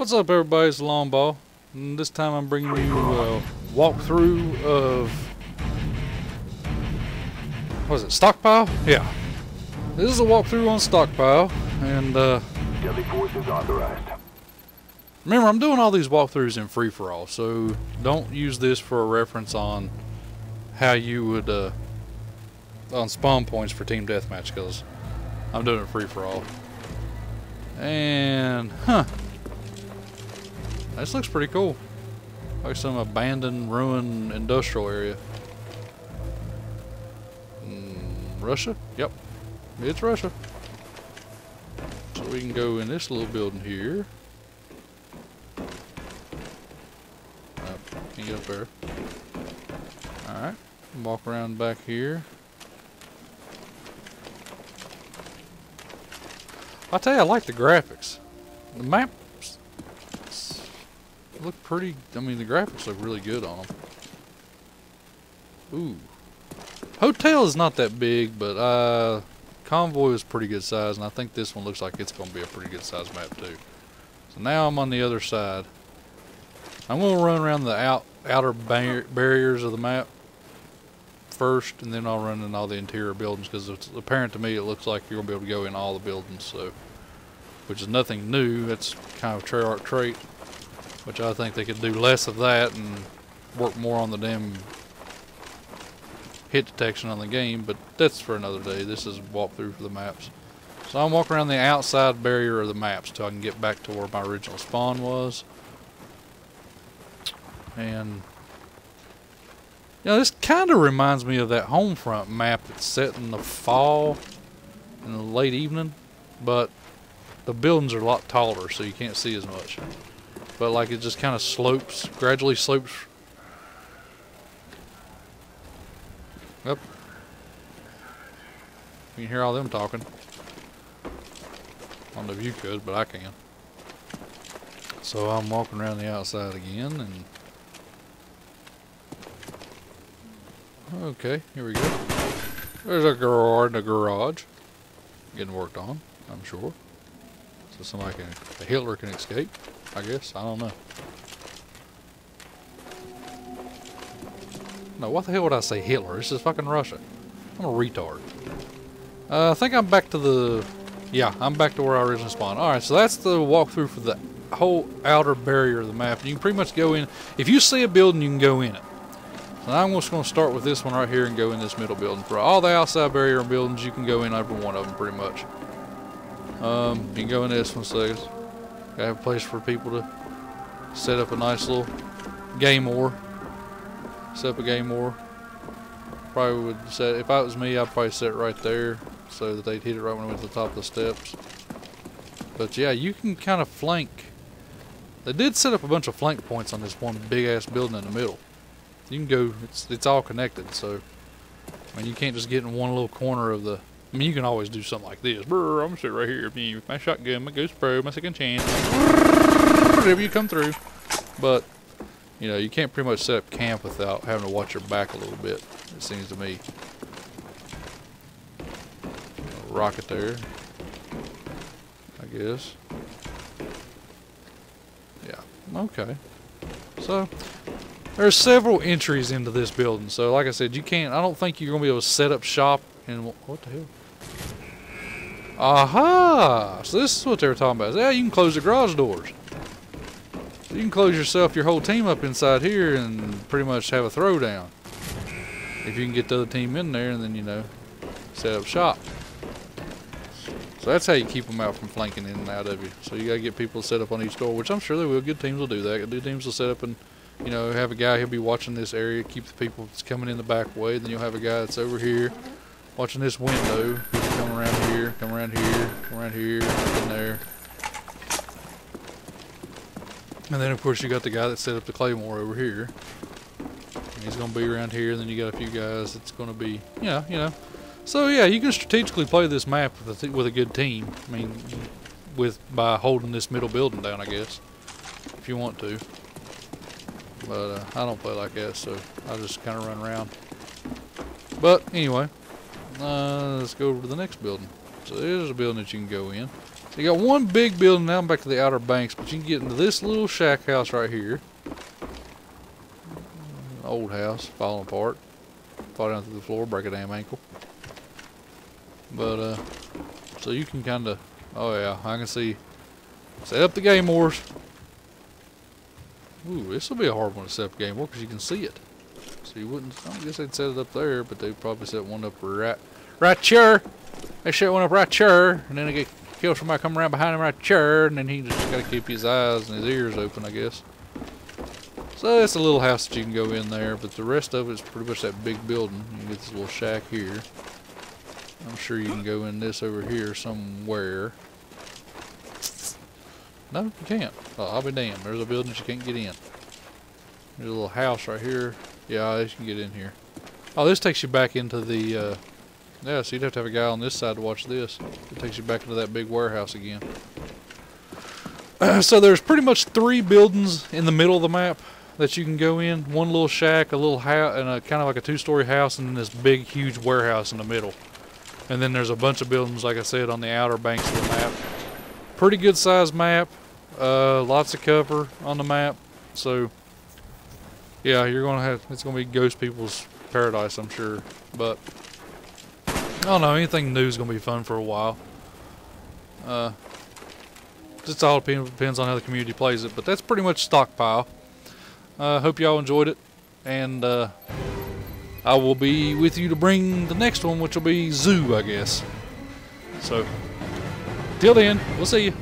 What's up, everybody? It's the Long Ball, and this time I'm bringing you a walkthrough of, what is it, Stockpile? Yeah. This is a walkthrough on Stockpile, and Deadly force is authorized. remember, I'm doing all these walkthroughs in free-for-all, so don't use this for a reference on how you would, on spawn points for Team Deathmatch, because I'm doing it free-for-all. And, this looks pretty cool. Like some abandoned, ruined industrial area. Russia? Yep. It's Russia. So we can go in this little building here. Can't get up there. Alright. Walk around back here. I'll tell you, I like the graphics. The maps look pretty, I mean, the graphics look really good on them. Ooh. Hotel is not that big, but Convoy is pretty good size, and I think this one looks like it's going to be a pretty good size map too. So now I'm on the other side. I'm going to run around the outer barriers of the map first, and then I'll run in all the interior buildings, because it's apparent to me it looks like you're going to be able to go in all the buildings, so, which is nothing new. That's kind of a Treyarch trait, which I think they could do less of that and work more on the damn hit detection on the game, but that's for another day. This is a walkthrough for the maps. So I'm walking around the outside barrier of the maps till I can get back to where my original spawn was. And you know, this kind of reminds me of that Homefront map that's set in the fall, in the late evening, but the buildings are a lot taller, so you can't see as much. But like it just kind of slopes, gradually slopes. Yep. You can hear all them talking. I don't know if you could, but I can. So I'm walking around the outside again, and okay, here we go. There's a garage getting worked on, I'm sure. So somebody can, a Hitler can escape, I guess. I don't know. No, what the hell would I say Hitler? This is fucking Russia. I'm a retard. I think I'm back to the, yeah, I'm back to where I originally spawned. Alright, so that's the walkthrough for the whole outer barrier of the map. You can pretty much go in, if you see a building, you can go in it. So I'm just going to start with this one right here and go in this middle building. For all the outside barrier buildings, you can go in every one of them pretty much. You can go in this one, so gotta have a place for people to set up a nice little game war. Set up a game war. Probably would set, if I was me, I'd probably set it right there so that they'd hit it right when I went to the top of the steps. But yeah, you can kind of flank. They did set up a bunch of flank points on this one big ass building in the middle. You can go, it's all connected, so I mean you can't just get in one little corner of the, I mean you can always do something like this. Brr, I'm gonna sit right here with my shotgun, my ghost pro, my second chance. Whatever you come through. But you know, you can't pretty much set up camp without having to watch your back a little bit, it seems to me. A rocket there, I guess. Yeah, okay. So, there's several entries into this building. So, like I said, you can't, I don't think you're going to be able to set up shop in, what the hell? Aha! So this is what they were talking about. Yeah, you can close the garage doors. You can close your whole team up inside here and pretty much have a throwdown. If you can get the other team in there and then, you know, set up shop. So that's how you keep them out from flanking in and out of you. So you gotta get people to set up on each door, which I'm sure they will. Good teams will do that. Good teams will set up and, you know, have a guy, he'll be watching this area, keep the people that's coming in the back way. Then you'll have a guy that's over here watching this window. He'll come around here, come around here, come around here, up in there. And then, of course, you got the guy that set up the claymore over here. And he's going to be around here. And then you got a few guys that's going to be, you know. So, yeah, you can strategically play this map with a good team. I mean, by holding this middle building down, I guess, if you want to. But I don't play like that, so I just kind of run around. But, anyway, let's go over to the next building. So, there's a building that you can go in. So you got one big building now back to the Outer Banks, but you can get into this little shack house right here. Old house, falling apart. Fall down through the floor, break a damn ankle. But, so you can kind of, oh yeah, I can see. Set up the game wars. Ooh, this will be a hard one to set up game war because you can see it. So you wouldn't, I guess they'd set it up there, but they'd probably set one up right here. They set one up right here, and then they get killed somebody come around behind him right here, and then he just got to keep his eyes and his ears open, I guess. So it's a little house that you can go in there, but the rest of it's pretty much that big building. You can get this little shack here. I'm sure you can go in this over here somewhere. No, you can't. Oh, I'll be damned. There's a building that you can't get in. There's a little house right here. Yeah, you can get in here. Oh, this takes you back into the, yeah, so you'd have to have a guy on this side to watch this. It takes you back into that big warehouse again. So there's pretty much 3 buildings in the middle of the map that you can go in. One little shack, a little house, and a kind of like a 2-story house, and then this big, huge warehouse in the middle. And then there's a bunch of buildings, like I said, on the outer banks of the map. Pretty good sized map. Lots of cover on the map. So, yeah, you're gonna have, it's gonna be ghost people's paradise, I'm sure. But I don't know, anything new is gonna be fun for a while. Just all depends on how the community plays it. But that's pretty much Stockpile. Hope y'all enjoyed it, and I will be with you to bring the next one, which will be Zoo, I guess. So, till then, we'll see you.